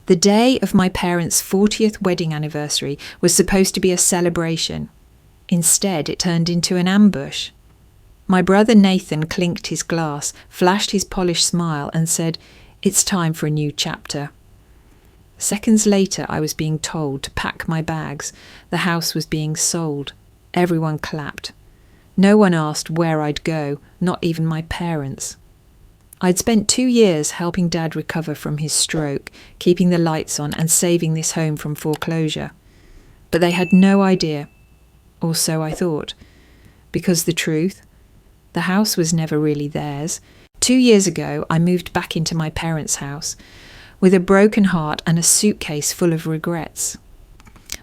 The day of my parents' 40th wedding anniversary was supposed to be a celebration. Instead, it turned into an ambush. My brother Nathan clinked his glass, flashed his polished smile, and said, "It's time for a new chapter." Seconds later, I was being told to pack my bags. The house was being sold. Everyone clapped. No one asked where I'd go, not even my parents. I'd spent 2 years helping Dad recover from his stroke, keeping the lights on and saving this home from foreclosure. But they had no idea, or so I thought. Because the truth, the house was never really theirs. 2 years ago, I moved back into my parents' house with a broken heart and a suitcase full of regrets.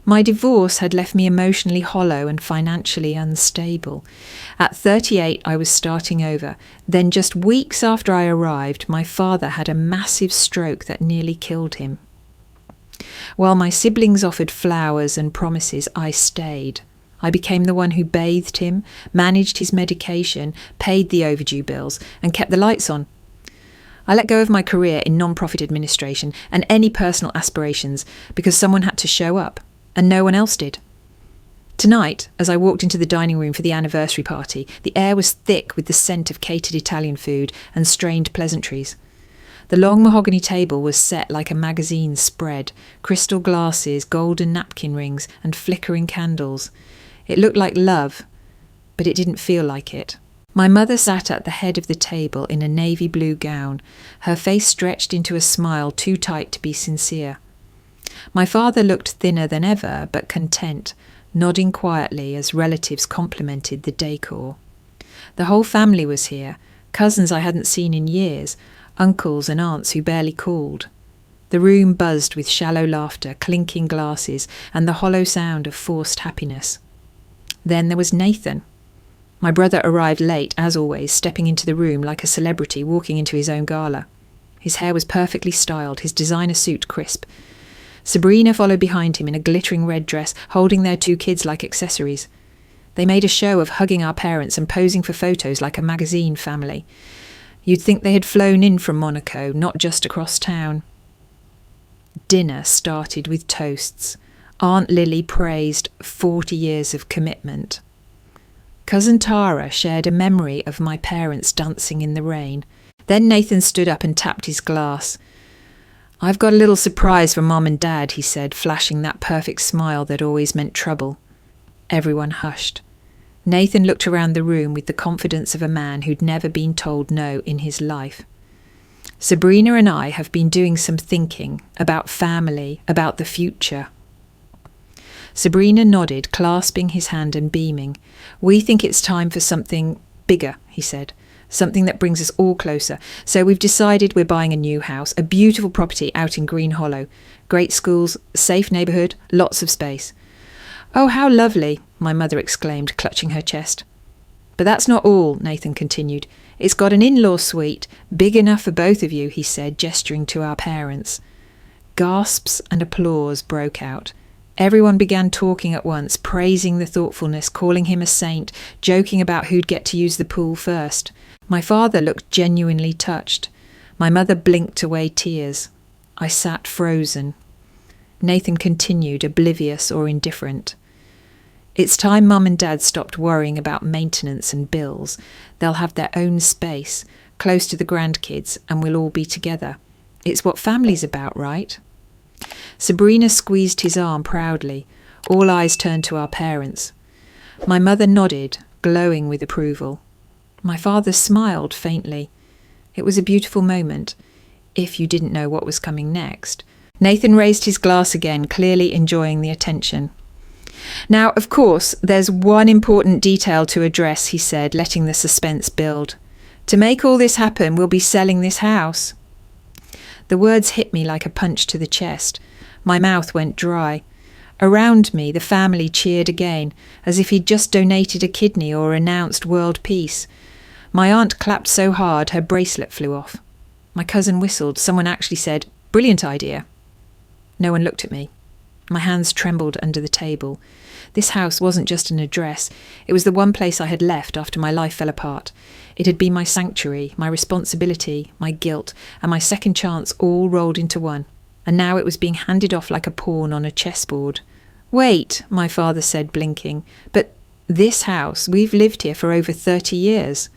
My divorce had left me emotionally hollow and financially unstable. At 38, I was starting over. Then just weeks after I arrived, my father had a massive stroke that nearly killed him. While my siblings offered flowers and promises, I stayed. I became the one who bathed him, managed his medication, paid the overdue bills, and kept the lights on. I let go of my career in non-profit administration and any personal aspirations because someone had to show up. And no one else did. Tonight, as I walked into the dining room for the anniversary party, the air was thick with the scent of catered Italian food and strained pleasantries. The long mahogany table was set like a magazine spread, crystal glasses, golden napkin rings, and flickering candles. It looked like love, but it didn't feel like it. My mother sat at the head of the table in a navy blue gown, her face stretched into a smile too tight to be sincere. My father looked thinner than ever, but content, nodding quietly as relatives complimented the decor. The whole family was here, cousins I hadn't seen in years, uncles and aunts who barely called. The room buzzed with shallow laughter, clinking glasses, and the hollow sound of forced happiness. Then there was Nathan. My brother arrived late, as always, stepping into the room like a celebrity walking into his own gala. His hair was perfectly styled, his designer suit crisp. Sabrina followed behind him in a glittering red dress, holding their 2 kids like accessories. They made a show of hugging our parents and posing for photos like a magazine family. You'd think they had flown in from Monaco, not just across town. Dinner started with toasts. Aunt Lily praised 40 years of commitment. Cousin Tara shared a memory of my parents dancing in the rain. Then Nathan stood up and tapped his glass. "I've got a little surprise for Mom and Dad," he said, flashing that perfect smile that always meant trouble. Everyone hushed. Nathan looked around the room with the confidence of a man who'd never been told no in his life. "Sabrina and I have been doing some thinking about family, about the future." Sabrina nodded, clasping his hand and beaming. "We think it's time for something bigger," he said. "Something that brings us all closer. So we've decided we're buying a new house, a beautiful property out in Green Hollow. Great schools, safe neighbourhood, lots of space." "Oh, how lovely," my mother exclaimed, clutching her chest. "But that's not all," Nathan continued. "It's got an in-law suite, big enough for both of you," he said, gesturing to our parents. Gasps and applause broke out. Everyone began talking at once, praising the thoughtfulness, calling him a saint, joking about who'd get to use the pool first. My father looked genuinely touched. My mother blinked away tears. I sat frozen. Nathan continued, oblivious or indifferent. "It's time Mum and Dad stopped worrying about maintenance and bills. They'll have their own space, close to the grandkids, and we'll all be together. It's what family's about, right?" Sabrina squeezed his arm proudly. All eyes turned to our parents. My mother nodded, glowing with approval. My father smiled faintly. It was a beautiful moment, if you didn't know what was coming next. Nathan raised his glass again, clearly enjoying the attention. "Now, of course, there's one important detail to address," he said, letting the suspense build. "To make all this happen, we'll be selling this house." The words hit me like a punch to the chest. My mouth went dry. Around me, the family cheered again, as if he'd just donated a kidney or announced world peace. My aunt clapped so hard her bracelet flew off. My cousin whistled. Someone actually said, "Brilliant idea." No one looked at me. My hands trembled under the table. This house wasn't just an address. It was the one place I had left after my life fell apart. It had been my sanctuary, my responsibility, my guilt, and my second chance all rolled into one. and now it was being handed off like a pawn on a chessboard. "Wait," my father said, blinking. "But this house, we've lived here for over 30 years.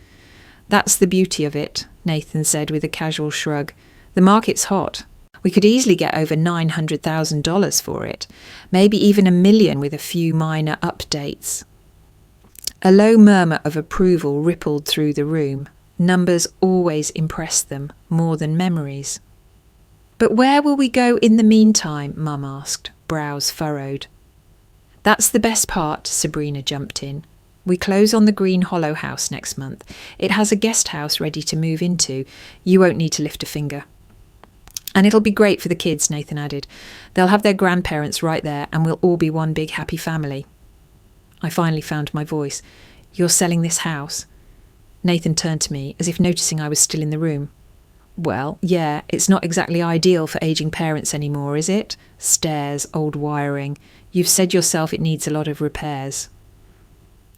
"That's the beauty of it," Nathan said with a casual shrug. "The market's hot. We could easily get over $900,000 for it, maybe even $1 million with a few minor updates." A low murmur of approval rippled through the room. Numbers always impressed them more than memories. "But where will we go in the meantime?" Mum asked, brows furrowed. "That's the best part," Sabrina jumped in. "We close on the Green Hollow house next month. It has a guest house ready to move into. You won't need to lift a finger." "And it'll be great for the kids," Nathan added. "They'll have their grandparents right there and we'll all be one big happy family." I finally found my voice. "You're selling this house?" Nathan turned to me, as if noticing I was still in the room. "Well, yeah, it's not exactly ideal for ageing parents anymore, is it? Stairs, old wiring. You've said yourself it needs a lot of repairs."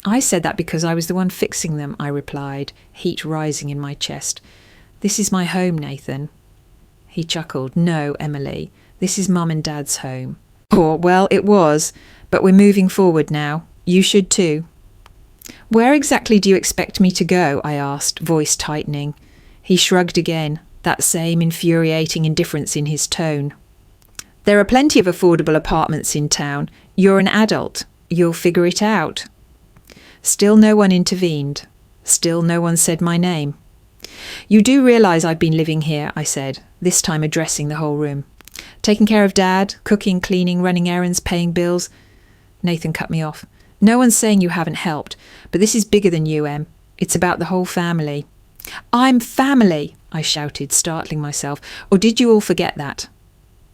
"I said that because I was the one fixing them," I replied, heat rising in my chest. "This is my home, Nathan." He chuckled. "No, Emily, this is Mum and Dad's home." "Or, well, it was, but we're moving forward now. You should too." "Where exactly do you expect me to go?" I asked, voice tightening. He shrugged again, that same infuriating indifference in his tone. "There are plenty of affordable apartments in town. You're an adult. You'll figure it out." Still no one intervened. Still no one said my name. "You do realise I've been living here," I said, this time addressing the whole room. "Taking care of Dad, cooking, cleaning, running errands, paying bills." Nathan cut me off. "No one's saying you haven't helped, but this is bigger than you, Em. It's about the whole family." "I'm family," I shouted, startling myself. "Or did you all forget that?"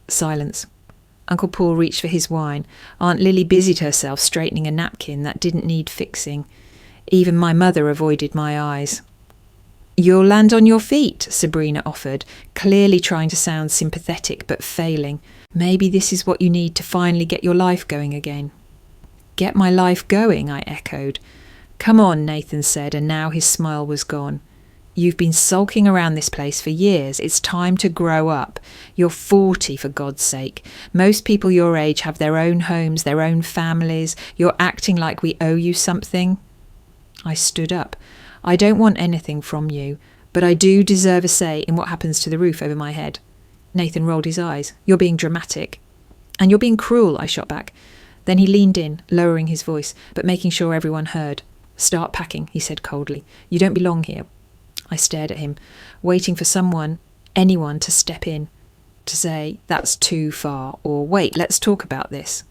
Silence. Uncle Paul reached for his wine. Aunt Lily busied herself straightening a napkin that didn't need fixing. Even my mother avoided my eyes. "You'll land on your feet," Sabrina offered, clearly trying to sound sympathetic but failing. "Maybe this is what you need to finally get your life going again." "Get my life going," I echoed. "Come on," Nathan said, and now his smile was gone. "You've been sulking around this place for years. It's time to grow up. You're 40, for God's sake. Most people your age have their own homes, their own families. You're acting like we owe you something." I stood up. "I don't want anything from you, but I do deserve a say in what happens to the roof over my head." Nathan rolled his eyes. "You're being dramatic." "And you're being cruel," I shot back. Then he leaned in, lowering his voice, but making sure everyone heard. "Start packing," he said coldly. "You don't belong here." I stared at him, waiting for anyone to step in, to say, "That's too far," or "Wait, let's talk about this."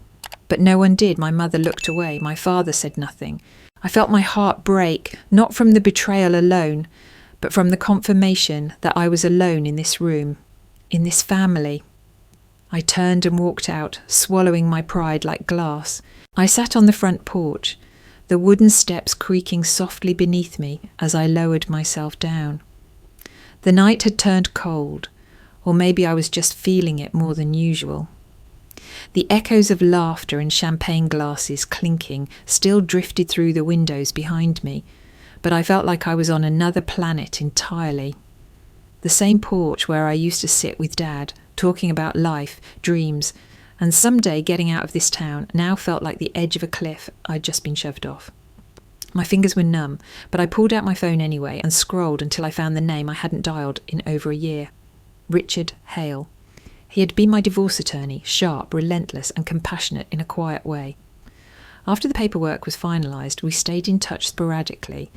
But no one did. My mother looked away. My father said nothing. I felt my heart break, not from the betrayal alone, but from the confirmation that I was alone in this room, in this family. I turned and walked out, swallowing my pride like glass. I sat on the front porch, the wooden steps creaking softly beneath me as I lowered myself down. The night had turned cold, or maybe I was just feeling it more than usual. The echoes of laughter and champagne glasses clinking still drifted through the windows behind me, but I felt like I was on another planet entirely. The same porch where I used to sit with Dad, talking about life, dreams, and someday getting out of this town now felt like the edge of a cliff I'd just been shoved off. My fingers were numb, but I pulled out my phone anyway and scrolled until I found the name I hadn't dialed in over a year. Richard Hale. He had been my divorce attorney, sharp, relentless, and compassionate in a quiet way. After the paperwork was finalised, we stayed in touch sporadically.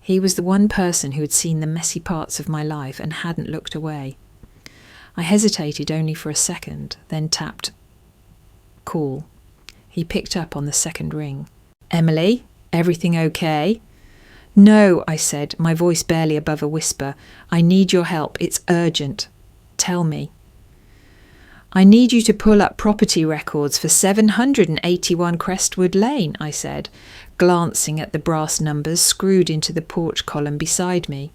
He was the one person who had seen the messy parts of my life and hadn't looked away. I hesitated only for a second, then tapped call. He picked up on the second ring. "Emily, everything okay?" "No," I said, my voice barely above a whisper. "I need your help. It's urgent." "Tell me." "I need you to pull up property records for 781 Crestwood Lane," I said, glancing at the brass numbers screwed into the porch column beside me.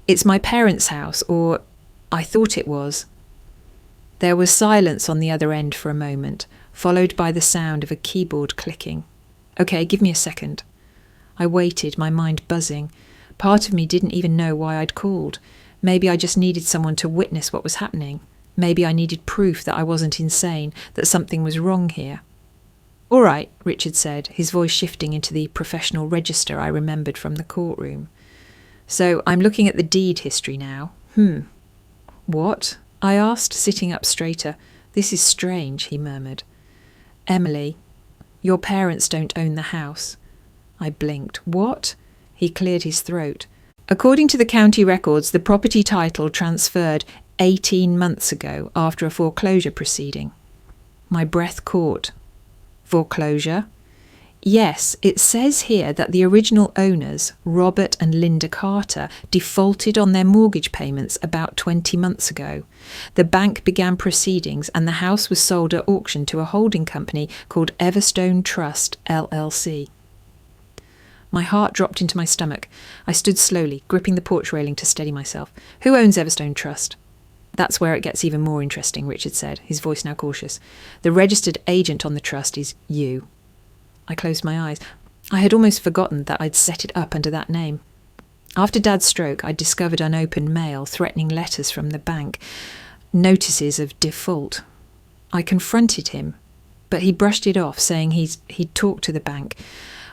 "It's my parents' house, or I thought it was." There was silence on the other end for a moment, followed by the sound of a keyboard clicking. "Okay, give me a second." I waited, my mind buzzing. Part of me didn't even know why I'd called. Maybe I just needed someone to witness what was happening. Maybe I needed proof that I wasn't insane, that something was wrong here. "All right," Richard said, his voice shifting into the professional register I remembered from the courtroom. "So I'm looking at the deed history now. What?" I asked, sitting up straighter. "This is strange," he murmured. "Emily, your parents don't own the house." I blinked. "What?" He cleared his throat. "According to the county records, the property title transferred 18 months ago after a foreclosure proceeding." My breath caught. "Foreclosure?" "Yes, it says here that the original owners, Robert and Linda Carter, defaulted on their mortgage payments about 20 months ago. The bank began proceedings and the house was sold at auction to a holding company called Everstone Trust, LLC. My heart dropped into my stomach. I stood slowly, gripping the porch railing to steady myself. "Who owns Everstone Trust?" "That's where it gets even more interesting," Richard said, his voice now cautious. "The registered agent on the trust is you." I closed my eyes. I had almost forgotten that I'd set it up under that name. After Dad's stroke, I'd discovered unopened mail, threatening letters from the bank, notices of default. I confronted him, but he brushed it off, saying he'd talked to the bank.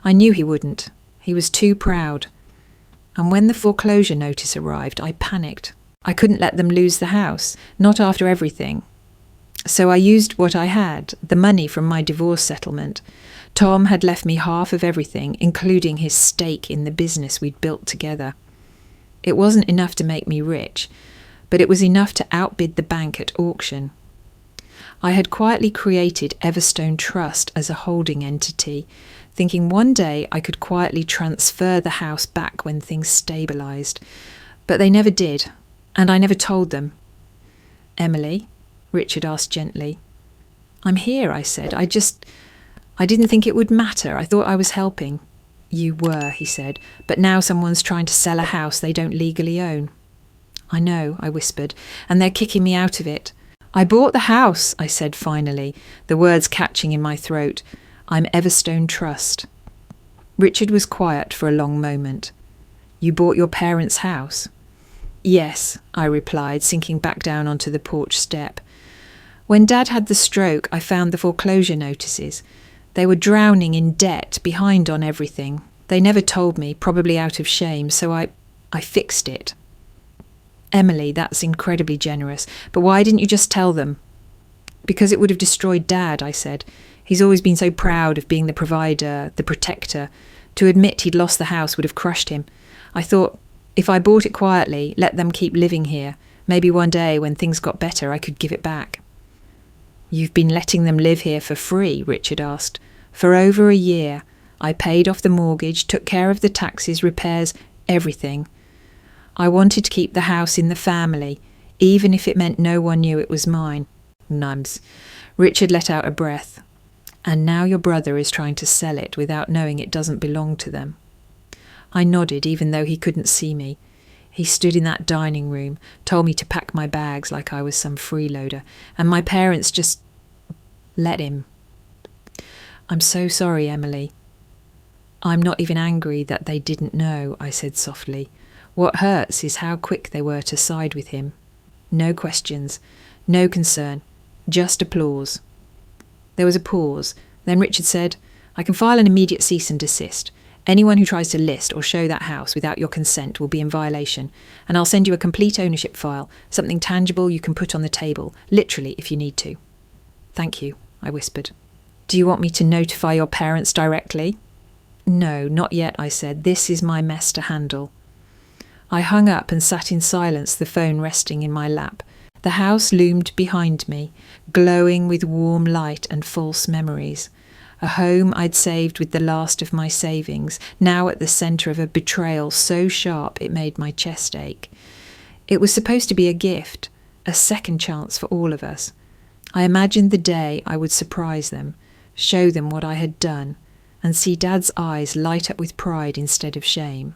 I knew he wouldn't. He was too proud. And when the foreclosure notice arrived, I panicked. I couldn't let them lose the house, not after everything. So I used what I had, the money from my divorce settlement. Tom had left me half of everything, including his stake in the business we'd built together. It wasn't enough to make me rich, but it was enough to outbid the bank at auction. I had quietly created Everstone Trust as a holding entity, thinking one day I could quietly transfer the house back when things stabilised. But they never did, and I never told them. "Emily?" Richard asked gently. "I'm here," I said. I didn't think it would matter. I thought I was helping." "You were," he said, "but now someone's trying to sell a house they don't legally own." "I know," I whispered, "and they're kicking me out of it." "I bought the house," I said finally, the words catching in my throat. "I'm Everstone Trust." Richard was quiet for a long moment. "You bought your parents' house?" "Yes," I replied, sinking back down onto the porch step. "When Dad had the stroke, I found the foreclosure notices. They were drowning in debt, behind on everything. They never told me, probably out of shame, so I fixed it." "Emily, that's incredibly generous, but why didn't you just tell them?" "Because it would have destroyed Dad," I said. "He's always been so proud of being the provider, the protector. To admit he'd lost the house would have crushed him. I thought, if I bought it quietly, let them keep living here, maybe one day when things got better I could give it back." "You've been letting them live here for free?" Richard asked. "For over a year. I paid off the mortgage, took care of the taxes, repairs, everything. I wanted to keep the house in the family, even if it meant no one knew it was mine." Nums. Richard let out a breath. "And now your brother is trying to sell it without knowing it doesn't belong to them." I nodded, even though he couldn't see me. He stood in that dining room, told me to pack my bags like I was some freeloader, and my parents just let him. "I'm so sorry, Emily." "I'm not even angry that they didn't know," I said softly. "What hurts is how quick they were to side with him. No questions, no concern, just applause." There was a pause. Then Richard said, "I can file an immediate cease and desist. Anyone who tries to list or show that house without your consent will be in violation, and I'll send you a complete ownership file, something tangible you can put on the table, literally if you need to." "Thank you," I whispered. "Do you want me to notify your parents directly?" "No, not yet," I said. "This is my mess to handle." I hung up and sat in silence, the phone resting in my lap. The house loomed behind me, glowing with warm light and false memories. A home I'd saved with the last of my savings, now at the centre of a betrayal so sharp it made my chest ache. It was supposed to be a gift, a second chance for all of us. I imagined the day I would surprise them, show them what I had done, and see Dad's eyes light up with pride instead of shame.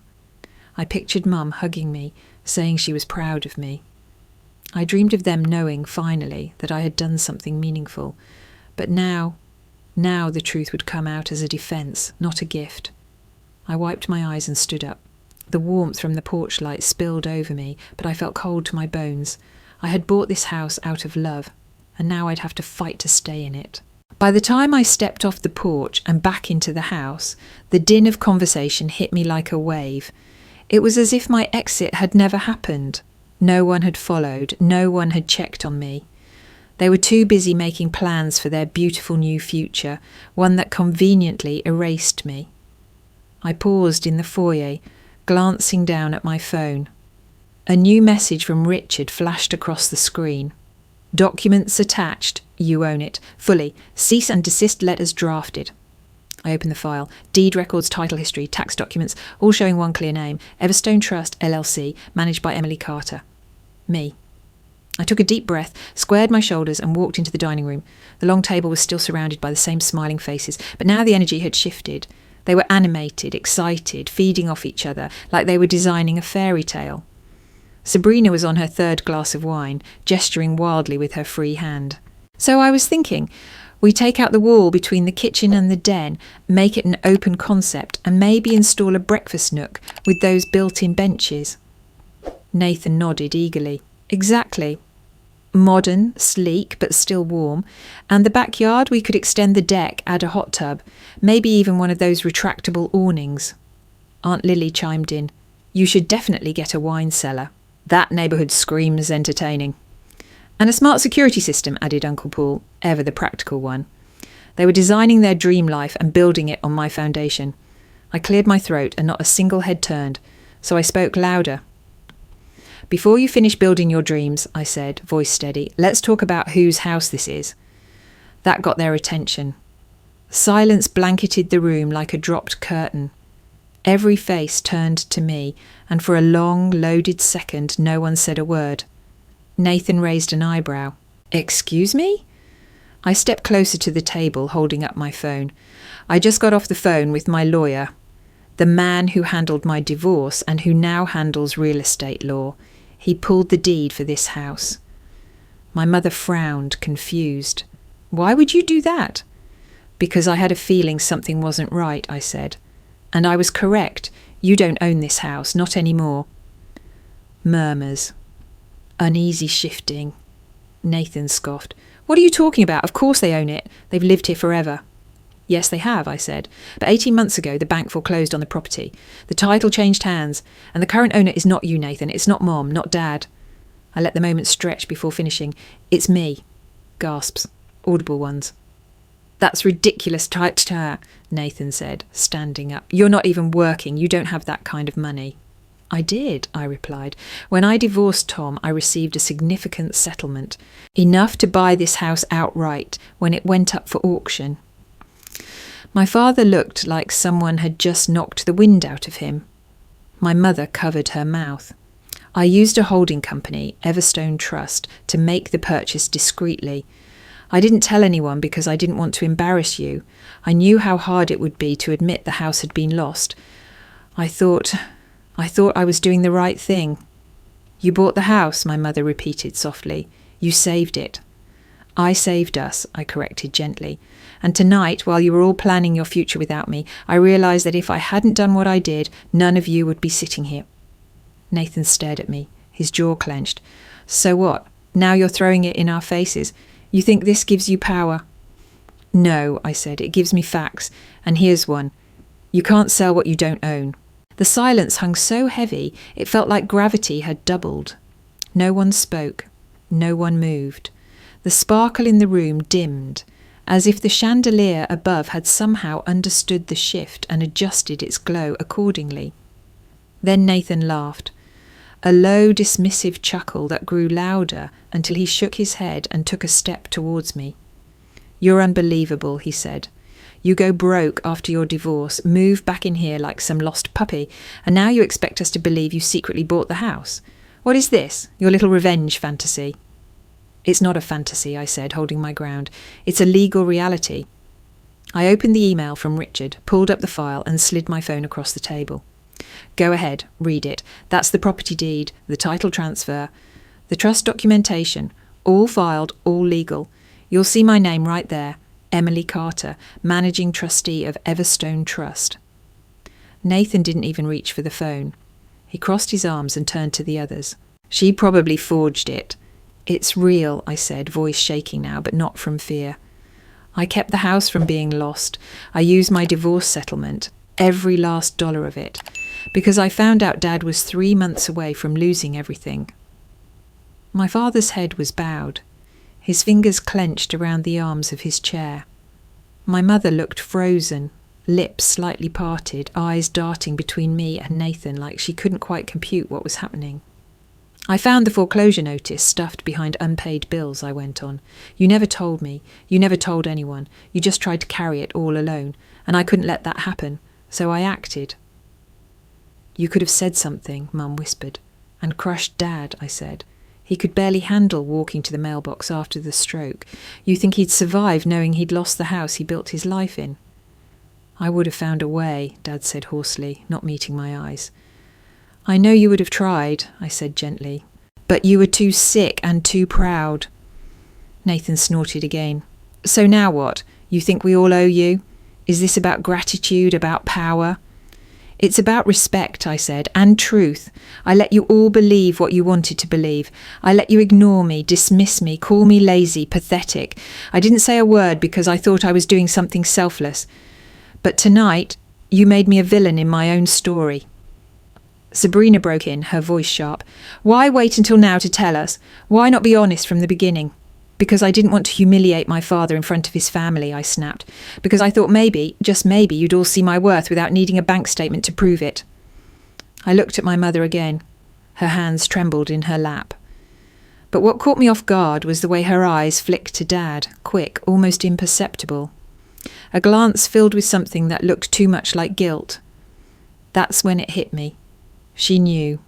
I pictured Mum hugging me, saying she was proud of me. I dreamed of them knowing, finally, that I had done something meaningful. But now the truth would come out as a defence, not a gift. I wiped my eyes and stood up. The warmth from the porch light spilled over me, but I felt cold to my bones. I had bought this house out of love, and now I'd have to fight to stay in it. By the time I stepped off the porch and back into the house, the din of conversation hit me like a wave. It was as if my exit had never happened. No one had followed, no one had checked on me. They were too busy making plans for their beautiful new future, one that conveniently erased me. I paused in the foyer, glancing down at my phone. A new message from Richard flashed across the screen. Documents attached. You own it. Fully. Cease and desist letters drafted. I opened the file. Deed records, title history, tax documents, all showing one clear name. Everstone Trust, LLC, managed by Emily Carter. Me. I took a deep breath, squared my shoulders and walked into the dining room. The long table was still surrounded by the same smiling faces, but now the energy had shifted. They were animated, excited, feeding off each other, like they were designing a fairy tale. Sabrina was on her third glass of wine, gesturing wildly with her free hand. So I was thinking, we take out the wall between the kitchen and the den, make it an open concept, and maybe install a breakfast nook with those built-in benches. Nathan nodded eagerly. Exactly. Modern, sleek, but still warm. And the backyard, we could extend the deck, add a hot tub, maybe even one of those retractable awnings. Aunt Lily chimed in. You should definitely get a wine cellar. That neighbourhood screams entertaining. And a smart security system, added Uncle Paul, ever the practical one. They were designing their dream life and building it on my foundation. I cleared my throat and not a single head turned, so I spoke louder. Before you finish building your dreams, I said, voice steady, let's talk about whose house this is. That got their attention. Silence blanketed the room like a dropped curtain. Every face turned to me, and for a long, loaded second no one said a word. Nathan raised an eyebrow. Excuse me? I stepped closer to the table, holding up my phone. I just got off the phone with my lawyer, the man who handled my divorce and who now handles real estate law. He pulled the deed for this house. My mother frowned, confused. Why would you do that? Because I had a feeling something wasn't right, I said. And I was correct. You don't own this house, not anymore. Murmurs. Uneasy shifting. Nathan scoffed. What are you talking about? Of course they own it. They've lived here forever. Yes, they have, I said. But 18 months ago, the bank foreclosed on the property. The title changed hands. And the current owner is not you, Nathan. It's not Mom, not Dad. I let the moment stretch before finishing. It's me. Gasps. Audible ones. That's ridiculous, Nathan said, standing up. You're not even working. You don't have that kind of money. I did, I replied. When I divorced Tom, I received a significant settlement. Enough to buy this house outright when it went up for auction. My father looked like someone had just knocked the wind out of him. My mother covered her mouth. I used a holding company, Everstone Trust, to make the purchase discreetly. I didn't tell anyone because I didn't want to embarrass you. I knew how hard it would be to admit the house had been lost. I thought I was doing the right thing. You bought the house, my mother repeated softly. You saved it. I saved us, I corrected gently. And tonight, while you were all planning your future without me, I realised that if I hadn't done what I did, none of you would be sitting here. Nathan stared at me, his jaw clenched. So what? Now you're throwing it in our faces. You think this gives you power? No, I said, it gives me facts. And here's one. You can't sell what you don't own. The silence hung so heavy, it felt like gravity had doubled. No one spoke. No one moved. The sparkle in the room dimmed, as if the chandelier above had somehow understood the shift and adjusted its glow accordingly. Then Nathan laughed, a low, dismissive chuckle that grew louder until he shook his head and took a step towards me. You're unbelievable, he said. You go broke after your divorce, move back in here like some lost puppy, and now you expect us to believe you secretly bought the house. What is this, your little revenge fantasy? It's not a fantasy, I said, holding my ground. It's a legal reality. I opened the email from Richard, pulled up the file and slid my phone across the table. Go ahead, read it. That's the property deed, the title transfer, the trust documentation, all filed, all legal. You'll see my name right there, Emily Carter, Managing Trustee of Everstone Trust. Nathan didn't even reach for the phone. He crossed his arms and turned to the others. She probably forged it. It's real, I said, voice shaking now, but not from fear. I kept the house from being lost. I used my divorce settlement, every last dollar of it, because I found out Dad was 3 months away from losing everything. My father's head was bowed. His fingers clenched around the arms of his chair. My mother looked frozen, lips slightly parted, eyes darting between me and Nathan like she couldn't quite compute what was happening. I found the foreclosure notice stuffed behind unpaid bills, I went on. You never told me. You never told anyone. You just tried to carry it all alone, and I couldn't let that happen, so I acted. You could have said something, Mum whispered. And crushed Dad, I said. He could barely handle walking to the mailbox after the stroke. You think he'd survive knowing he'd lost the house he built his life in? I would have found a way, Dad said hoarsely, not meeting my eyes. I know you would have tried, I said gently, but you were too sick and too proud. Nathan snorted again. So now what? You think we all owe you? Is this about gratitude, about power? It's about respect, I said, and truth. I let you all believe what you wanted to believe. I let you ignore me, dismiss me, call me lazy, pathetic. I didn't say a word because I thought I was doing something selfless. But tonight, you made me a villain in my own story. Sabrina broke in, her voice sharp. Why wait until now to tell us? Why not be honest from the beginning? Because I didn't want to humiliate my father in front of his family, I snapped. Because I thought maybe, just maybe, you'd all see my worth without needing a bank statement to prove it. I looked at my mother again. Her hands trembled in her lap. But what caught me off guard was the way her eyes flicked to Dad, quick, almost imperceptible. A glance filled with something that looked too much like guilt. That's when it hit me. She knew.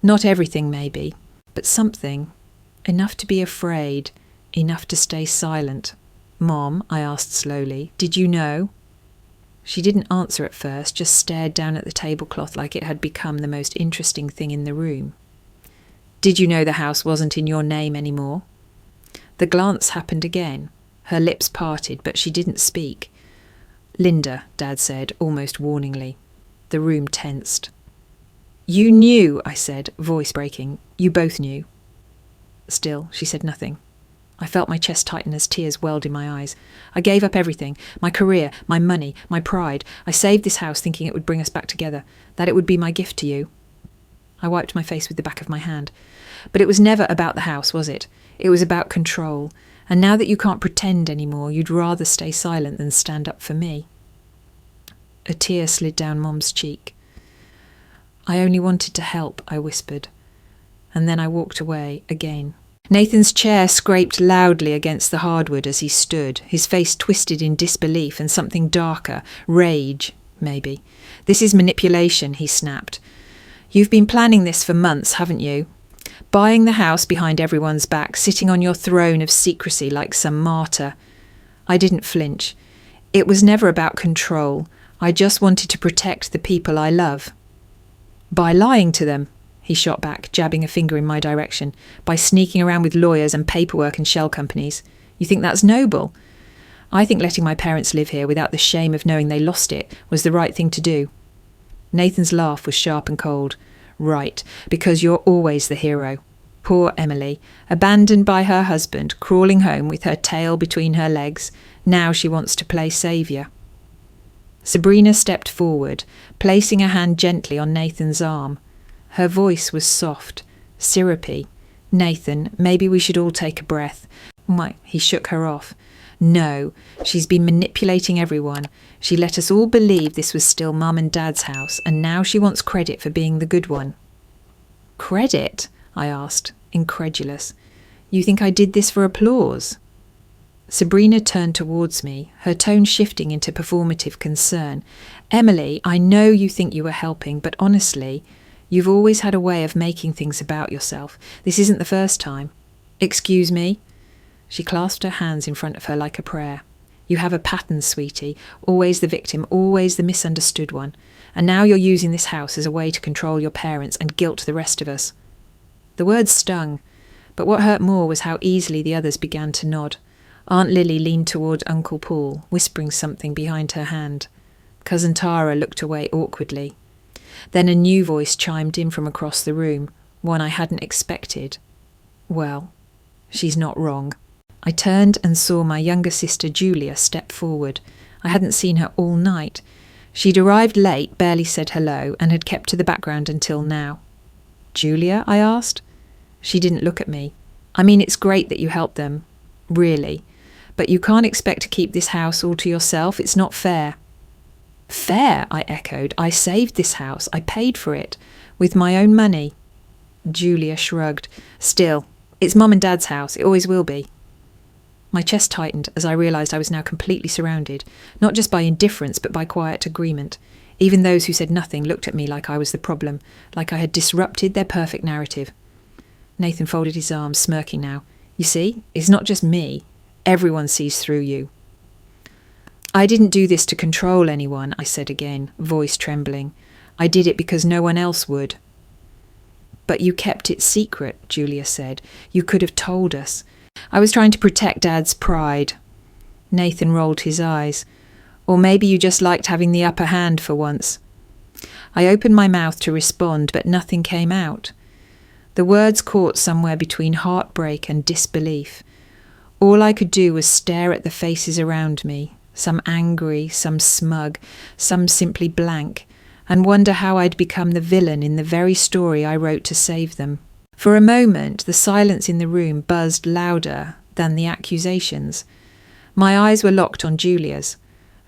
Not everything, maybe, but something. Enough to be afraid. Enough to stay silent. Mom, I asked slowly, did you know? She didn't answer at first, just stared down at the tablecloth like it had become the most interesting thing in the room. Did you know the house wasn't in your name anymore? The glance happened again. Her lips parted, but she didn't speak. Linda, Dad said, almost warningly. The room tensed. You knew, I said, voice breaking. You both knew. Still, she said nothing. I felt my chest tighten as tears welled in my eyes. I gave up everything, my career, my money, my pride. I saved this house thinking it would bring us back together, that it would be my gift to you. I wiped my face with the back of my hand. But it was never about the house, was it? It was about control. And now that you can't pretend anymore, you'd rather stay silent than stand up for me. A tear slid down Mom's cheek. I only wanted to help, I whispered. And then I walked away again. Nathan's chair scraped loudly against the hardwood as he stood, his face twisted in disbelief and something darker, rage, maybe. This is manipulation, he snapped. You've been planning this for months, haven't you? Buying the house behind everyone's back, sitting on your throne of secrecy like some martyr. I didn't flinch. It was never about control. I just wanted to protect the people I love. By lying to them, he shot back, jabbing a finger in my direction. By sneaking around with lawyers and paperwork and shell companies. You think that's noble? I think letting my parents live here without the shame of knowing they lost it was the right thing to do. Nathan's laugh was sharp and cold. Right, because you're always the hero. Poor Emily, abandoned by her husband, crawling home with her tail between her legs. Now she wants to play saviour. Sabrina stepped forward, placing a hand gently on Nathan's arm. Her voice was soft, syrupy. Nathan, maybe we should all take a breath. Why, he shook her off. No, she's been manipulating everyone. She let us all believe this was still Mum and Dad's house, and now she wants credit for being the good one. Credit? I asked, incredulous. You think I did this for applause? Sabrina turned towards me, her tone shifting into performative concern. Emily, I know you think you were helping, but honestly, you've always had a way of making things about yourself. This isn't the first time. Excuse me? She clasped her hands in front of her like a prayer. You have a pattern, sweetie. Always the victim, always the misunderstood one. And now you're using this house as a way to control your parents and guilt the rest of us. The words stung, but what hurt more was how easily the others began to nod. Aunt Lily leaned toward Uncle Paul, whispering something behind her hand. Cousin Tara looked away awkwardly. Then a new voice chimed in from across the room, one I hadn't expected. Well, She's not wrong. I turned and saw my younger sister Julia step forward. I hadn't seen her all night. She'd arrived late, barely said hello, and had kept to the background until now. "Julia?" I asked. She didn't look at me. "I mean, it's great that you helped them. Really. But you can't expect to keep this house all to yourself. It's not fair." "Fair?" I echoed. "I saved this house. I paid for it. With my own money." Julia shrugged. "Still, it's Mum and Dad's house. It always will be." My chest tightened as I realised I was now completely surrounded, not just by indifference but by quiet agreement. Even those who said nothing looked at me like I was the problem, like I had disrupted their perfect narrative. Nathan folded his arms, smirking now. "You see, it's not just me. Everyone sees through you." "I didn't do this to control anyone," I said again, voice trembling. "I did it because no one else would." "But you kept it secret," Julia said. "You could have told us." "I was trying to protect Dad's pride." Nathan rolled his eyes. "Or maybe you just liked having the upper hand for once." I opened my mouth to respond, but nothing came out. The words caught somewhere between heartbreak and disbelief. All I could do was stare at the faces around me, some angry, some smug, some simply blank, and wonder how I'd become the villain in the very story I wrote to save them. For a moment, the silence in the room buzzed louder than the accusations. My eyes were locked on Julia's.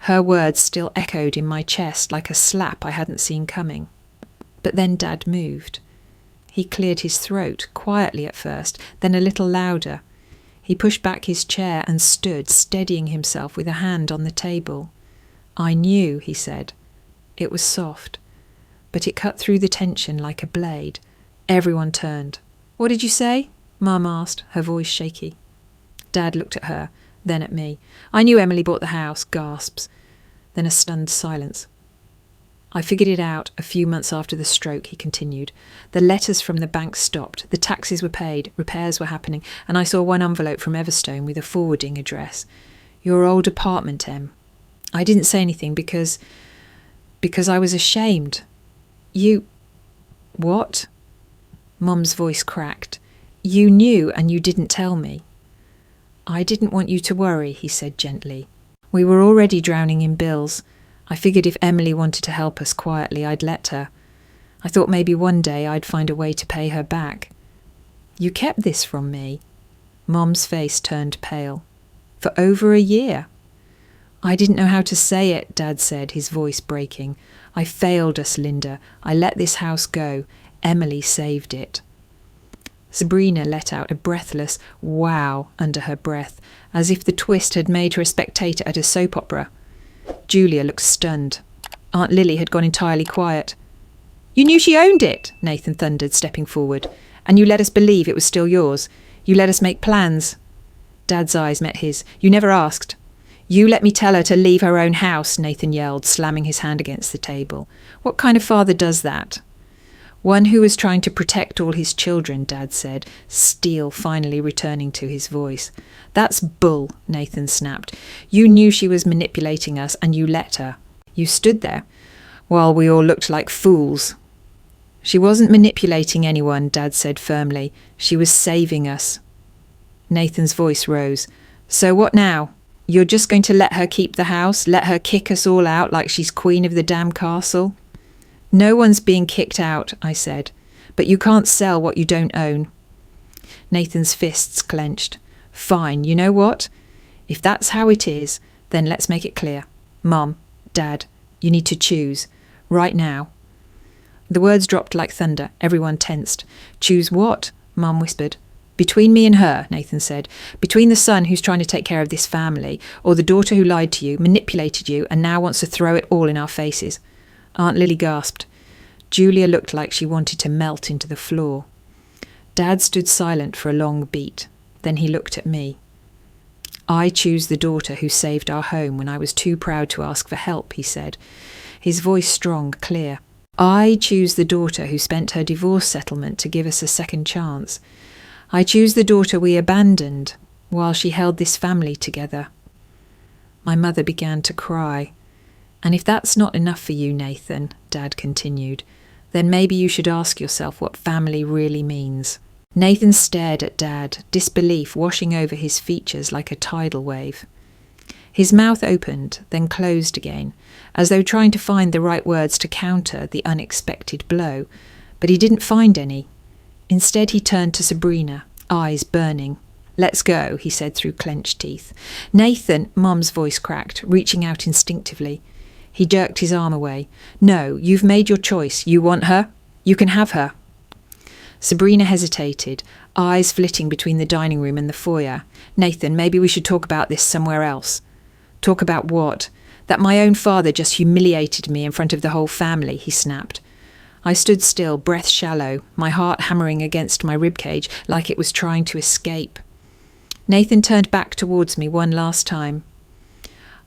Her words still echoed in my chest like a slap I hadn't seen coming. But then Dad moved. He cleared his throat, quietly at first, then a little louder. He pushed back his chair and stood, steadying himself with a hand on the table. "I knew," he said. It was soft, but it cut through the tension like a blade. Everyone turned. "What did you say?" Mum asked, her voice shaky. Dad looked at her, then at me. "I knew Emily bought the house," gasps. Then a stunned silence. "I figured it out a few months after the stroke," he continued. "The letters from the bank stopped, the taxes were paid, repairs were happening, and I saw one envelope from Everstone with a forwarding address. Your old apartment, Em. I didn't say anything because I was ashamed. You... What?" Mum's voice cracked. "You knew and you didn't tell me." "I didn't want you to worry," he said gently. "We were already drowning in bills. I figured if Emily wanted to help us quietly, I'd let her. I thought maybe one day I'd find a way to pay her back." "You kept this from me?" Mum's face turned pale. "For over a year." "I didn't know how to say it," Dad said, his voice breaking. "I failed us, Linda. I let this house go. Emily saved it." Sabrina let out a breathless "wow" under her breath, as if the twist had made her a spectator at a soap opera. Julia looked stunned. Aunt Lily had gone entirely quiet. "You knew she owned it," Nathan thundered, stepping forward. "And you let us believe it was still yours. You let us make plans." Dad's eyes met his. "You never asked." "You let me tell her to leave her own house," Nathan yelled, slamming his hand against the table. "What kind of father does that?" "One who was trying to protect all his children," Dad said, steel finally returning to his voice. "That's bull," Nathan snapped. "You knew she was manipulating us and you let her. You stood there while we all looked like fools." "She wasn't manipulating anyone," Dad said firmly. "She was saving us." Nathan's voice rose. "So what now? You're just going to let her keep the house? Let her kick us all out like she's queen of the damn castle?" "No one's being kicked out," I said. "But you can't sell what you don't own." Nathan's fists clenched. "Fine, you know what? If that's how it is, then let's make it clear. Mum, Dad, you need to choose. Right now." The words dropped like thunder. Everyone tensed. "Choose what?" Mum whispered. "Between me and her," Nathan said. "Between the son who's trying to take care of this family, or the daughter who lied to you, manipulated you, and now wants to throw it all in our faces." Aunt Lily gasped. Julia looked like she wanted to melt into the floor. Dad stood silent for a long beat. Then he looked at me. "I choose the daughter who saved our home when I was too proud to ask for help," he said, his voice strong, clear. "I choose the daughter who spent her divorce settlement to give us a second chance. I choose the daughter we abandoned while she held this family together." My mother began to cry. "And if that's not enough for you, Nathan," Dad continued, "then maybe you should ask yourself what family really means." Nathan stared at Dad, disbelief washing over his features like a tidal wave. His mouth opened, then closed again, as though trying to find the right words to counter the unexpected blow, but he didn't find any. Instead, he turned to Sabrina, eyes burning. "Let's go," he said through clenched teeth. "Nathan," Mum's voice cracked, reaching out instinctively. He jerked his arm away. "No, you've made your choice. You want her? You can have her." Sabrina hesitated, eyes flitting between the dining room and the foyer. "Nathan, maybe we should talk about this somewhere else." "Talk about what?" "That my own father just humiliated me in front of the whole family," he snapped. I stood still, breath shallow, my heart hammering against my ribcage like it was trying to escape. Nathan turned back towards me one last time.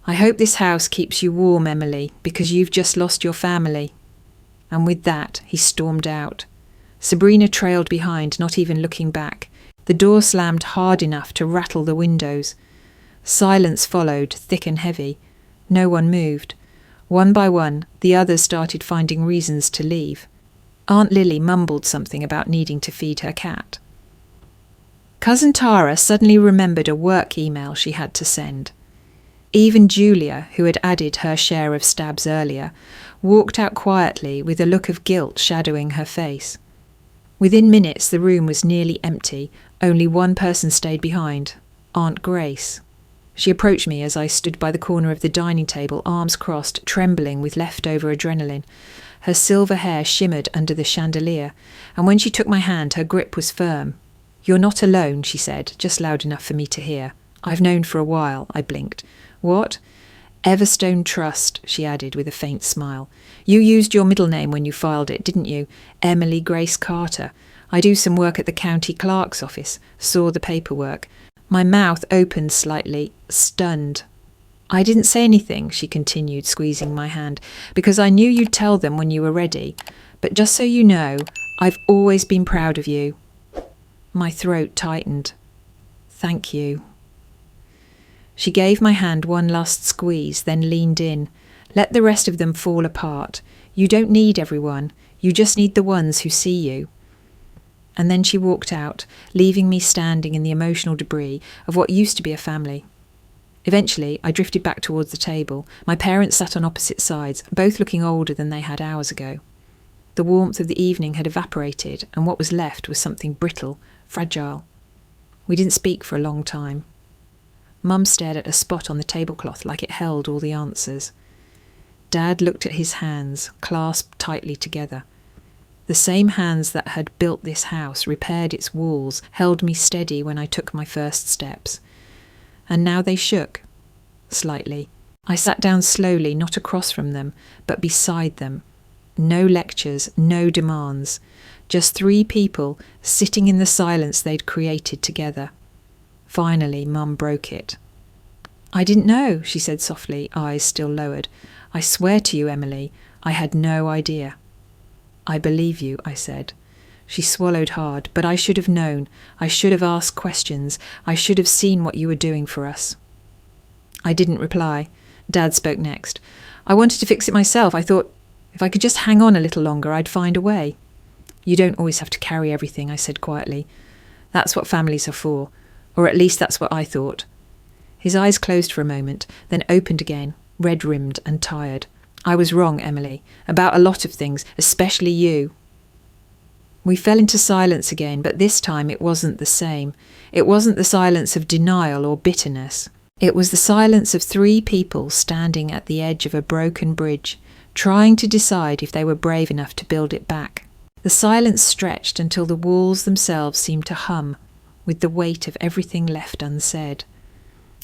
"I hope this house keeps you warm, Emily, because you've just lost your family." And with that, he stormed out. Sabrina trailed behind, not even looking back. The door slammed hard enough to rattle the windows. Silence followed, thick and heavy. No one moved. One by one, the others started finding reasons to leave. Aunt Lily mumbled something about needing to feed her cat. Cousin Tara suddenly remembered a work email she had to send. Even Julia, who had added her share of stabs earlier, walked out quietly with a look of guilt shadowing her face. Within minutes the room was nearly empty. Only one person stayed behind, Aunt Grace. She approached me as I stood by the corner of the dining table, arms crossed, trembling with leftover adrenaline. Her silver hair shimmered under the chandelier, and when she took my hand, her grip was firm. "You're not alone," she said, just loud enough for me to hear. "I've known for a while," I blinked. "What?" "Everstone Trust," she added with a faint smile. "You used your middle name when you filed it, didn't you? Emily Grace Carter. I do some work at the county clerk's office. Saw the paperwork." My mouth opened slightly, stunned. "I didn't say anything," she continued, squeezing my hand, "because I knew you'd tell them when you were ready. But just so you know, I've always been proud of you." My throat tightened. "Thank you." She gave my hand one last squeeze, then leaned in. "Let the rest of them fall apart. You don't need everyone. You just need the ones who see you." And then she walked out, leaving me standing in the emotional debris of what used to be a family. Eventually, I drifted back towards the table. My parents sat on opposite sides, both looking older than they had hours ago. The warmth of the evening had evaporated, and what was left was something brittle, fragile. We didn't speak for a long time. Mum stared at a spot on the tablecloth like it held all the answers. Dad looked at his hands, clasped tightly together. The same hands that had built this house, repaired its walls, held me steady when I took my first steps. And now they shook, slightly. I sat down slowly, not across from them, but beside them. No lectures, no demands. Just three people sitting in the silence they'd created together. Finally, Mum broke it. "I didn't know," she said softly, eyes still lowered. "I swear to you, Emily, I had no idea." "I believe you," I said. She swallowed hard, "But I should have known. I should have asked questions. I should have seen what you were doing for us." I didn't reply. Dad spoke next. "I wanted to fix it myself. I thought if I could just hang on a little longer, I'd find a way." "You don't always have to carry everything," I said quietly. "That's what families are for. Or at least that's what I thought." His eyes closed for a moment, then opened again, red-rimmed and tired. "I was wrong, Emily, about a lot of things, especially you." We fell into silence again, but this time it wasn't the same. It wasn't the silence of denial or bitterness. It was the silence of three people standing at the edge of a broken bridge, trying to decide if they were brave enough to build it back. The silence stretched until the walls themselves seemed to hum with the weight of everything left unsaid.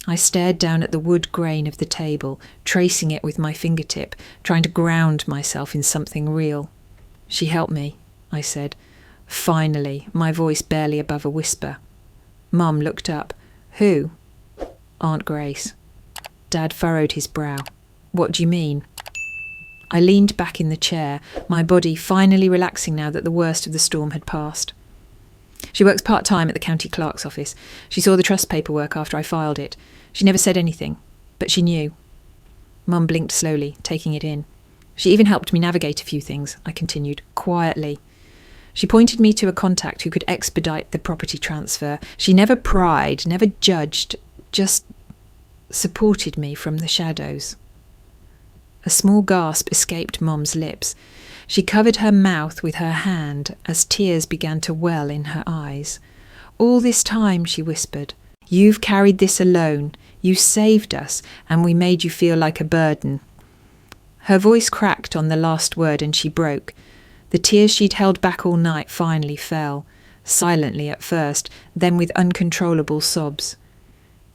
I stared down at the wood grain of the table, tracing it with my fingertip, trying to ground myself in something real. "She helped me," I said. Finally, my voice barely above a whisper. Mum looked up. "Who?" "Aunt Grace." Dad furrowed his brow. "What do you mean?" I leaned back in the chair, my body finally relaxing now that the worst of the storm had passed. "She works part-time at the county clerk's office. She saw the trust paperwork after I filed it. She never said anything, but she knew." Mum blinked slowly, taking it in. "She even helped me navigate a few things," I continued, quietly. She pointed me to a contact who could expedite the property transfer. She never pried, never judged, just supported me from the shadows. A small gasp escaped Mom's lips. She covered her mouth with her hand as tears began to well in her eyes. "All this time," she whispered, "you've carried this alone. You saved us, and we made you feel like a burden." Her voice cracked on the last word and she broke. The tears she'd held back all night finally fell, silently at first, then with uncontrollable sobs.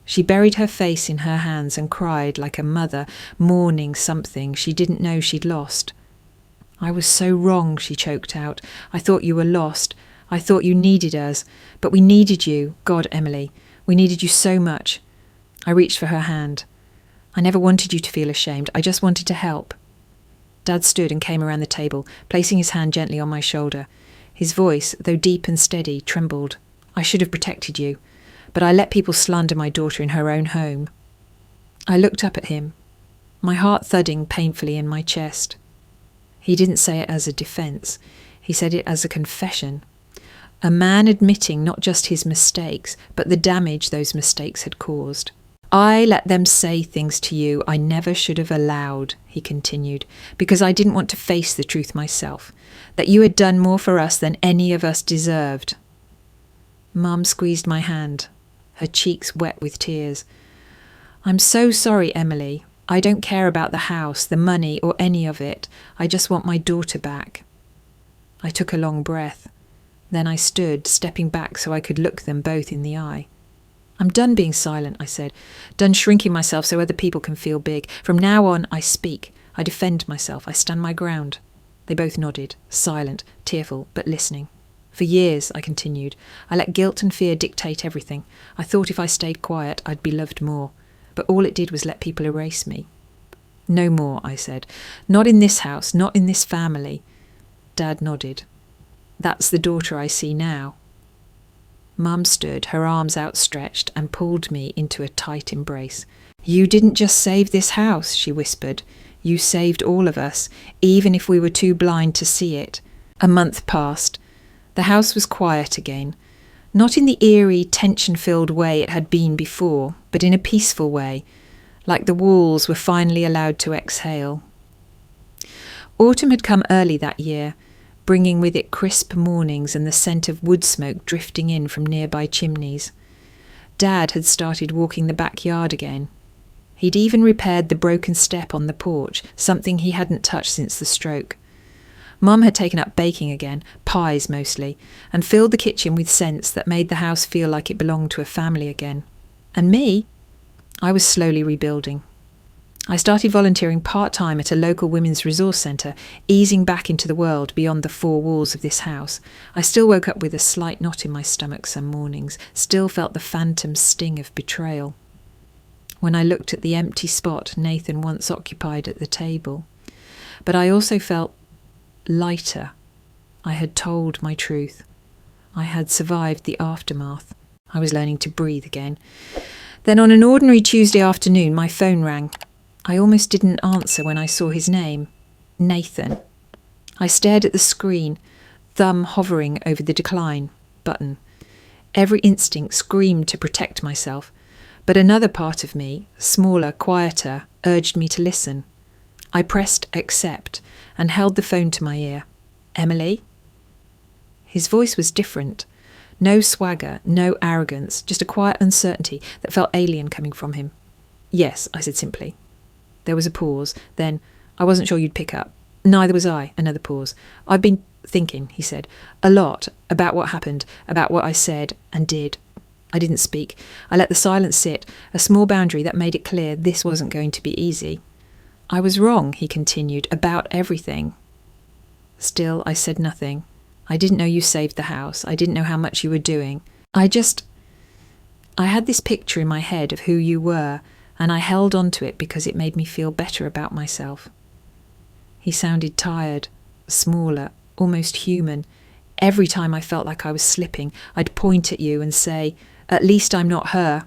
She buried her face in her hands and cried like a mother mourning something she didn't know she'd lost. "I was so wrong," she choked out. "I thought you were lost. I thought you needed us. But we needed you. God, Emily, we needed you so much." I reached for her hand. "I never wanted you to feel ashamed. I just wanted to help." Dad stood and came around the table, placing his hand gently on my shoulder. His voice, though deep and steady, trembled. "I should have protected you, but I let people slander my daughter in her own home." I looked up at him, my heart thudding painfully in my chest. He didn't say it as a defence. He said it as a confession. A man admitting not just his mistakes, but the damage those mistakes had caused. "I let them say things to you I never should have allowed," he continued, "because I didn't want to face the truth myself, that you had done more for us than any of us deserved." Mum squeezed my hand, her cheeks wet with tears. "I'm so sorry, Emily. I don't care about the house, the money, or any of it. I just want my daughter back." I took a long breath. Then I stood, stepping back so I could look them both in the eye. "I'm done being silent," I said. "Done shrinking myself so other people can feel big. From now on, I speak. I defend myself. I stand my ground." They both nodded, silent, tearful, but listening. "For years," I continued, "I let guilt and fear dictate everything. I thought if I stayed quiet, I'd be loved more. But all it did was let people erase me." "No more," I said. "Not in this house, not in this family." Dad nodded. "That's the daughter I see now." Mum stood, her arms outstretched, and pulled me into a tight embrace. "You didn't just save this house," she whispered. "You saved all of us, even if we were too blind to see it." A month passed. The house was quiet again. Not in the eerie, tension-filled way it had been before, but in a peaceful way, like the walls were finally allowed to exhale. Autumn had come early that year, bringing with it crisp mornings and the scent of wood smoke drifting in from nearby chimneys. Dad had started walking the backyard again. He'd even repaired the broken step on the porch, something he hadn't touched since the stroke. Mum had taken up baking again, pies mostly, and filled the kitchen with scents that made the house feel like it belonged to a family again. And me? I was slowly rebuilding. I started volunteering part-time at a local women's resource centre, easing back into the world beyond the four walls of this house. I still woke up with a slight knot in my stomach some mornings, still felt the phantom sting of betrayal. When I looked at the empty spot Nathan once occupied at the table. But I also felt lighter. I had told my truth. I had survived the aftermath. I was learning to breathe again. Then on an ordinary Tuesday afternoon, my phone rang. I almost didn't answer when I saw his name. Nathan. I stared at the screen, thumb hovering over the decline button. Every instinct screamed to protect myself, but another part of me, smaller, quieter, urged me to listen. I pressed accept and held the phone to my ear. "Emily?" His voice was different. No swagger, no arrogance, just a quiet uncertainty that felt alien coming from him. "Yes," I said simply. There was a pause. Then, "I wasn't sure you'd pick up." "Neither was I." Another pause. "I've been thinking," he said, "a lot about what happened, about what I said and did." I didn't speak. I let the silence sit, a small boundary that made it clear this wasn't going to be easy. "I was wrong," he continued, "about everything." Still, I said nothing. I didn't know you saved the house. I didn't know how much you were doing. I had this picture in my head of who you were, and I held on to it because it made me feel better about myself. He sounded tired, smaller, almost human. Every time I felt like I was slipping, I'd point at you and say, "At least I'm not her."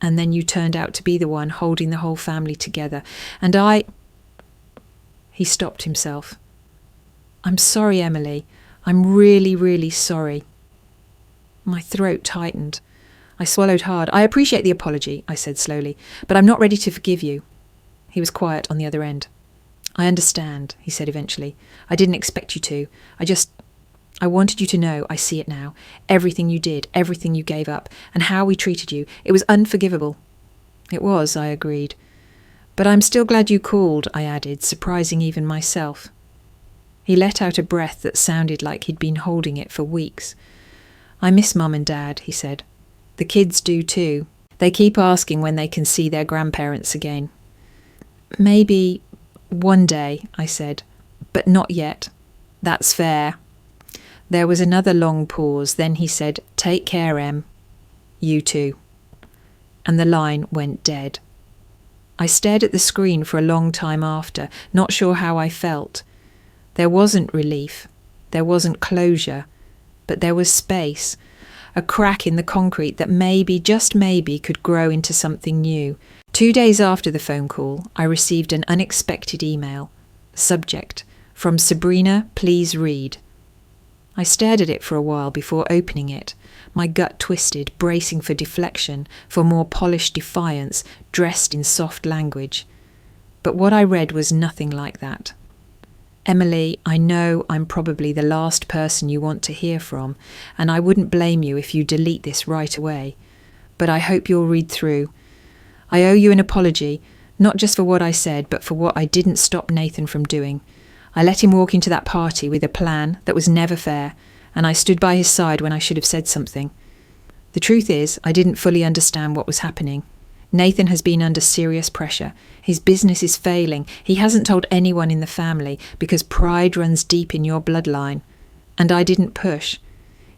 And then you turned out to be the one holding the whole family together. And He stopped himself. "I'm sorry, Emily. I'm really, really sorry." My throat tightened. I swallowed hard. "I appreciate the apology," I said slowly, "but I'm not ready to forgive you." He was quiet on the other end. "I understand," he said eventually. "I didn't expect you to. I wanted you to know, I see it now. Everything you did, everything you gave up, and how we treated you. It was unforgivable." "It was," I agreed. "But I'm still glad you called," I added, surprising even myself. He let out a breath that sounded like he'd been holding it for weeks. "I miss Mum and Dad," he said. "The kids do too. They keep asking when they can see their grandparents again." "Maybe one day," I said, "but not yet." "That's fair." There was another long pause. Then he said, "Take care, Em." "You too." And the line went dead. I stared at the screen for a long time after, not sure how I felt. There wasn't relief. There wasn't closure. But there was space, a crack in the concrete that maybe, just maybe, could grow into something new. 2 days after the phone call, I received an unexpected email. Subject: "From Sabrina, please read." I stared at it for a while before opening it, my gut twisted, bracing for deflection, for more polished defiance, dressed in soft language. But what I read was nothing like that. "Emily, I know I'm probably the last person you want to hear from, and I wouldn't blame you if you delete this right away. But I hope you'll read through. I owe you an apology, not just for what I said, but for what I didn't stop Nathan from doing. I let him walk into that party with a plan that was never fair, and I stood by his side when I should have said something. The truth is, I didn't fully understand what was happening. Nathan has been under serious pressure. His business is failing. He hasn't told anyone in the family because pride runs deep in your bloodline. And I didn't push.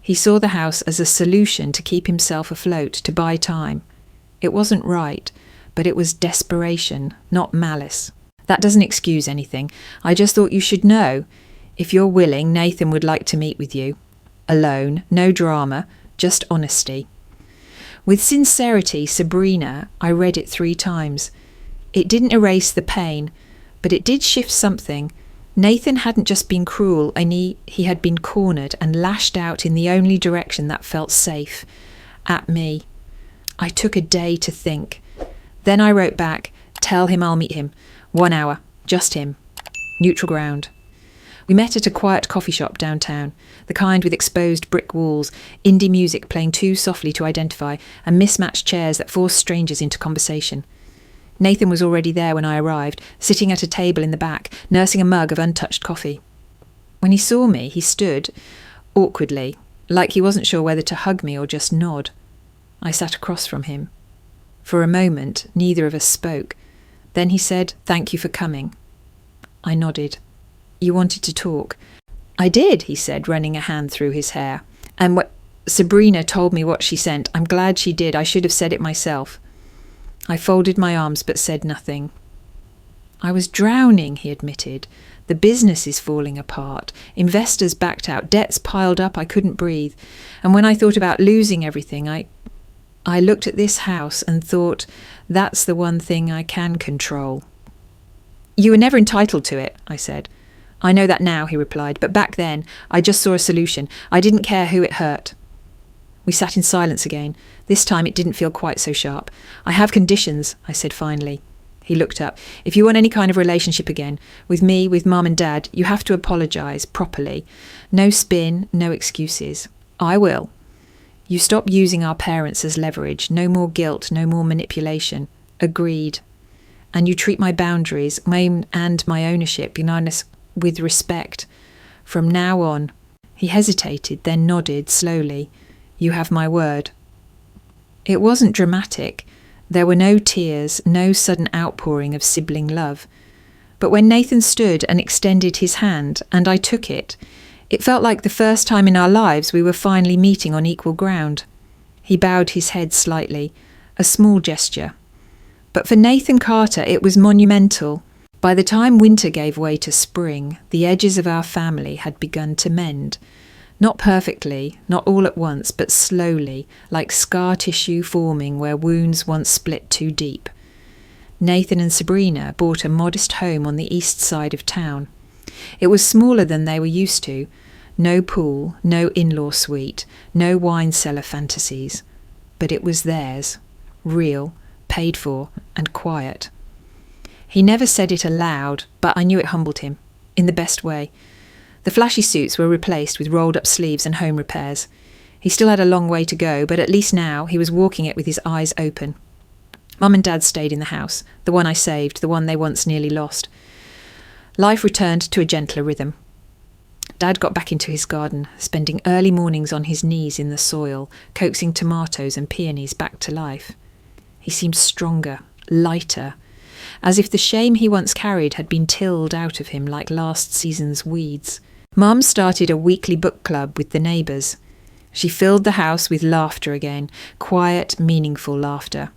He saw the house as a solution to keep himself afloat, to buy time. It wasn't right, but it was desperation, not malice. That doesn't excuse anything. I just thought you should know. If you're willing, Nathan would like to meet with you. Alone, no drama, just honesty." With sincerity, Sabrina, I read it 3 times. It didn't erase the pain, but it did shift something. Nathan hadn't just been cruel, and he had been cornered and lashed out in the only direction that felt safe. At me. I took a day to think. Then I wrote back, "Tell him I'll meet him. 1 hour. Just him. Neutral ground." We met at a quiet coffee shop downtown, the kind with exposed brick walls, indie music playing too softly to identify, and mismatched chairs that forced strangers into conversation. Nathan was already there when I arrived, sitting at a table in the back, nursing a mug of untouched coffee. When he saw me, he stood, awkwardly, like he wasn't sure whether to hug me or just nod. I sat across from him. For a moment, neither of us spoke. Then he said, "Thank you for coming." I nodded. "You wanted to talk." "I did," he said, running a hand through his hair. "And Sabrina told me what she sent. I'm glad she did. I should have said it myself." I folded my arms but said nothing. "I was drowning," he admitted. "The business is falling apart. Investors backed out. Debts piled up. I couldn't breathe. And when I thought about losing everything, I looked at this house and thought, that's the one thing I can control." "You were never entitled to it," I said. "I know that now," he replied, "but back then, I just saw a solution. I didn't care who it hurt." We sat in silence again. This time it didn't feel quite so sharp. "I have conditions," I said finally. He looked up. "If you want any kind of relationship again, with me, with Mum and Dad, you have to apologise properly. No spin, no excuses. I will. You stop using our parents as leverage. No more guilt, no more manipulation. Agreed. And you treat my boundaries and my ownership with respect. From now on." He hesitated, then nodded slowly. "You have my word." It wasn't dramatic. There were no tears, no sudden outpouring of sibling love. But when Nathan stood and extended his hand, and I took it, it felt like the first time in our lives we were finally meeting on equal ground. He bowed his head slightly, a small gesture. But for Nathan Carter, it was monumental. By the time winter gave way to spring, the edges of our family had begun to mend. Not perfectly, not all at once, but slowly, like scar tissue forming where wounds once split too deep. Nathan and Sabrina bought a modest home on the east side of town. It was smaller than they were used to, No pool, no in-law suite, no wine cellar fantasies. But it was theirs, real, paid for, and quiet. He never said it aloud, but I knew it humbled him, in the best way. The flashy suits were replaced with rolled-up sleeves and home repairs. He still had a long way to go, but at least now he was walking it with his eyes open. Mum and Dad stayed in the house, the one I saved, the one they once nearly lost. Life returned to a gentler rhythm. Dad got back into his garden, spending early mornings on his knees in the soil, coaxing tomatoes and peonies back to life. He seemed stronger, lighter, as if the shame he once carried had been tilled out of him like last season's weeds. Mum started a weekly book club with the neighbours. She filled the house with laughter again, quiet, meaningful laughter.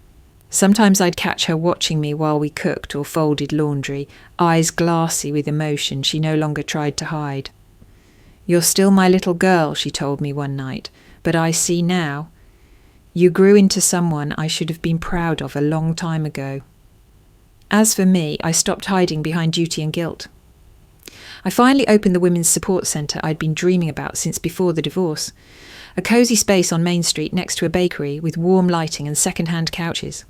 Sometimes I'd catch her watching me while we cooked or folded laundry, eyes glassy with emotion she no longer tried to hide. "You're still my little girl," she told me one night, "but I see now. You grew into someone I should have been proud of a long time ago." As for me, I stopped hiding behind duty and guilt. I finally opened the women's support centre I'd been dreaming about since before the divorce. A cosy space on Main Street next to a bakery with warm lighting and second-hand couches.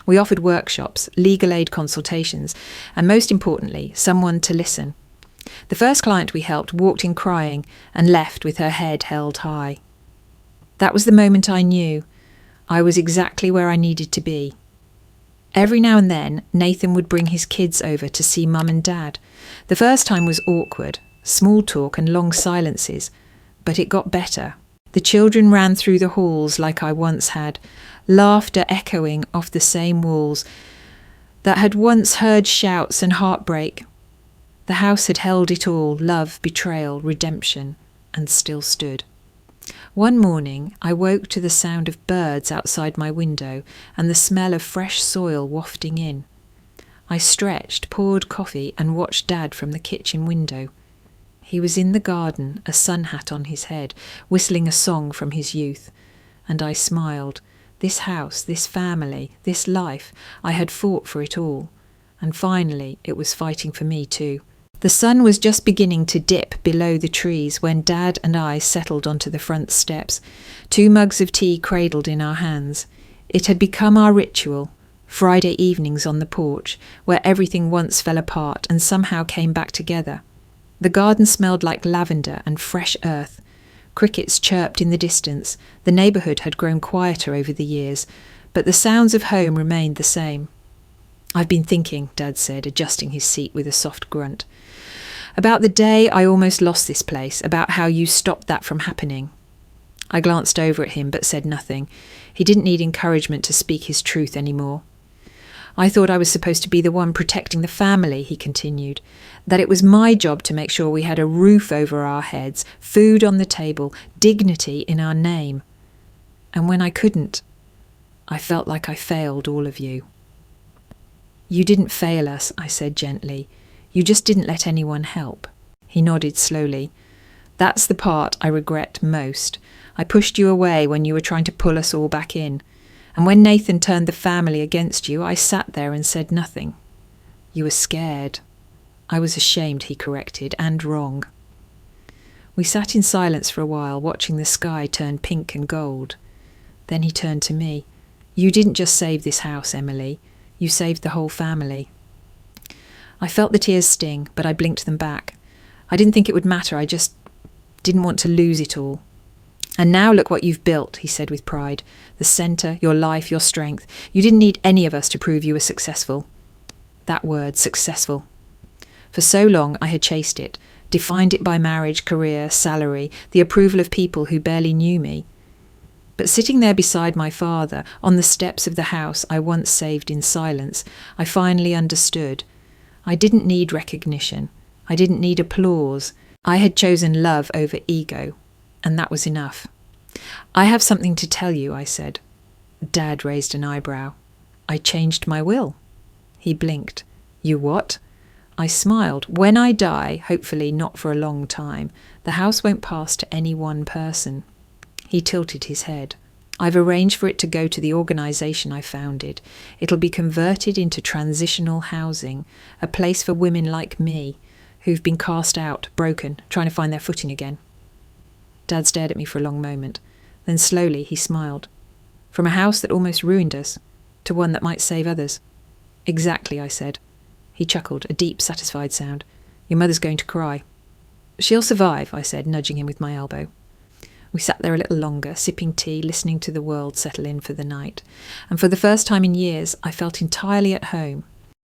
We offered workshops, legal aid consultations, and most importantly, someone to listen. The first client we helped walked in crying and left with her head held high. That was the moment I knew I was exactly where I needed to be. Every now and then, Nathan would bring his kids over to see Mum and Dad. The first time was awkward, small talk and long silences, but it got better. The children ran through the halls like I once had, laughter echoing off the same walls that had once heard shouts and heartbreak. The house had held it all, love, betrayal, redemption, and still stood. One morning I woke to the sound of birds outside my window and the smell of fresh soil wafting in. I stretched, poured coffee and watched Dad from the kitchen window. He was in the garden, a sun hat on his head, whistling a song from his youth. And I smiled. This house, this family, this life, I had fought for it all. And finally it was fighting for me too. The sun was just beginning to dip below the trees when Dad and I settled onto the front steps, 2 mugs of tea cradled in our hands. It had become our ritual, Friday evenings on the porch, where everything once fell apart and somehow came back together. The garden smelled like lavender and fresh earth. Crickets chirped in the distance. The neighbourhood had grown quieter over the years, but the sounds of home remained the same. "I've been thinking," Dad said, adjusting his seat with a soft grunt, "about the day I almost lost this place, about how you stopped that from happening." I glanced over at him but said nothing. He didn't need encouragement to speak his truth anymore. "I thought I was supposed to be the one protecting the family," he continued, "that it was my job to make sure we had a roof over our heads, food on the table, dignity in our name. And when I couldn't, I felt like I failed all of you." "You didn't fail us," I said gently. "You just didn't let anyone help." He nodded slowly. "That's the part I regret most. I pushed you away when you were trying to pull us all back in. And when Nathan turned the family against you, I sat there and said nothing. You were scared." "I was ashamed," he corrected, "and wrong." We sat in silence for a while, watching the sky turn pink and gold. Then he turned to me. "You didn't just save this house, Emily. You saved the whole family." I felt the tears sting, but I blinked them back. I didn't think it would matter. I just didn't want to lose it all. "And now look what you've built," he said with pride. "The centre, your life, your strength. You didn't need any of us to prove you were successful." That word, successful. For so long I had chased it, defined it by marriage, career, salary, the approval of people who barely knew me. But sitting there beside my father, on the steps of the house I once saved in silence, I finally understood. I didn't need recognition. I didn't need applause. I had chosen love over ego, and that was enough. "I have something to tell you," I said. Dad raised an eyebrow. "I changed my will." He blinked. "You what?" I smiled. "When I die, hopefully not for a long time, the house won't pass to any one person." He tilted his head. "I've arranged for it to go to the organisation I founded. It'll be converted into transitional housing, a place for women like me, who've been cast out, broken, trying to find their footing again. Dad stared at me for a long moment. Then slowly he smiled. From a house that almost ruined us, to one that might save others. Exactly, I said. He chuckled, a deep, satisfied sound. Your mother's going to cry. She'll survive, I said, nudging him with my elbow. We sat there a little longer, sipping tea, listening to the world settle in for the night. And for the first time in years, I felt entirely at home.